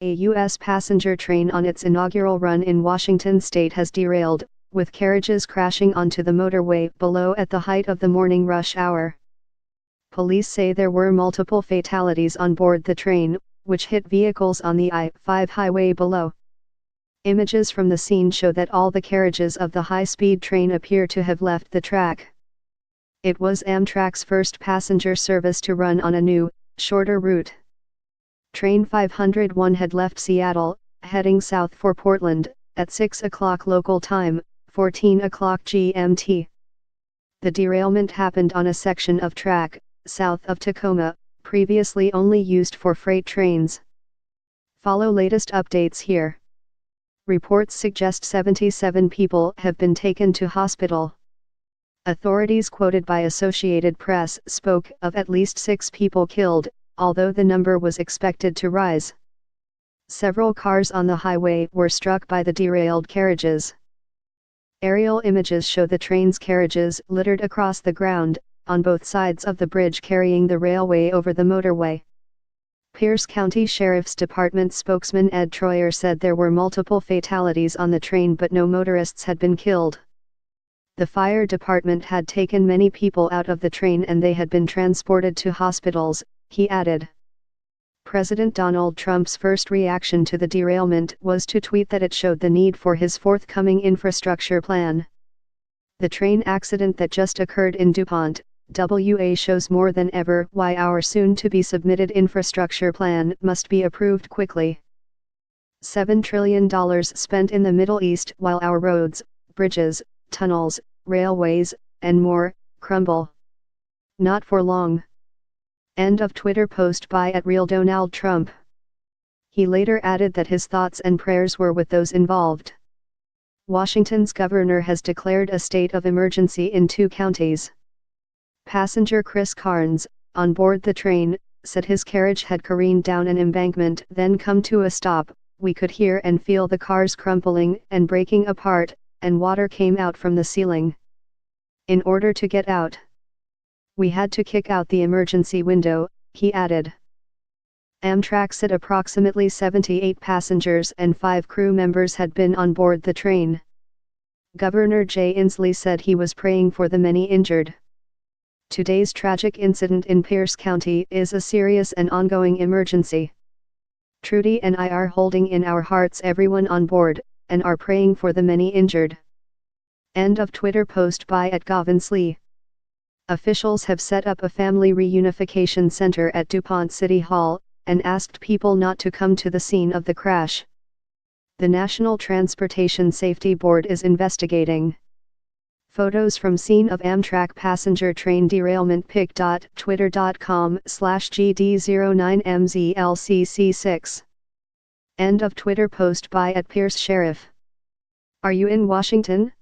A U.S. passenger train on its inaugural run in Washington state has derailed, with carriages crashing onto the motorway below at the height of the morning rush hour. Police say there were multiple fatalities on board the train, which hit vehicles on the I-5 highway below. Images from the scene show that all the carriages of the high-speed train appear to have left the track. It was Amtrak's first passenger service to run on a new, shorter route. Train 501 had left Seattle, heading south for Portland, at 6 o'clock local time, 14 o'clock GMT. The derailment happened on a section of track, south of Tacoma, previously only used for freight trains. Follow latest updates here. Reports suggest 77 people have been taken to hospital. Authorities quoted by Associated Press spoke of at least 6 people killed, although the number was expected to rise. Several cars on the highway were struck by the derailed carriages. Aerial images show the train's carriages littered across the ground, on both sides of the bridge carrying the railway over the motorway. Pierce County Sheriff's Department spokesman Ed Troyer said there were multiple fatalities on the train but no motorists had been killed. The fire department had taken many people out of the train and they had been transported to hospitals, he added. President Donald Trump's first reaction to the derailment was to tweet that it showed the need for his forthcoming infrastructure plan. The train accident that just occurred in DuPont, WA shows more than ever why our soon-to-be submitted infrastructure plan must be approved quickly. $7 trillion spent in the Middle East while our roads, bridges, tunnels, railways, and more, crumble. Not for long. End of Twitter post by @RealDonaldTrump. He later added that his thoughts and prayers were with those involved. Washington's governor has declared a state of emergency in 2 counties. Passenger Chris Carnes, on board the train, said his carriage had careened down an embankment then come to a stop. We could hear and feel the cars crumpling and breaking apart, and water came out from the ceiling. In order to get out, we had to kick out the emergency window, he added. Amtrak said approximately 78 passengers and 5 crew members had been on board the train. Governor Jay Inslee said he was praying for the many injured. Today's tragic incident in Pierce County is a serious and ongoing emergency. Trudy and I are holding in our hearts everyone on board, and are praying for the many injured. End of Twitter post by @Govinsley. Officials have set up a family reunification center at DuPont City Hall, and asked people not to come to the scene of the crash. The National Transportation Safety Board is investigating. Photos from scene of Amtrak passenger train derailment pic.twitter.com/GD09MZLCC6. End of Twitter post by @PierceSheriff. Are you in Washington?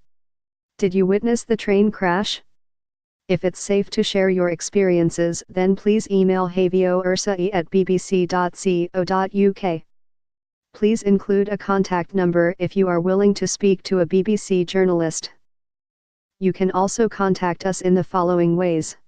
Did you witness the train crash? If it's safe to share your experiences, then please email havioursae@bbc.co.uk. Please include a contact number if you are willing to speak to a BBC journalist. You can also contact us in the following ways.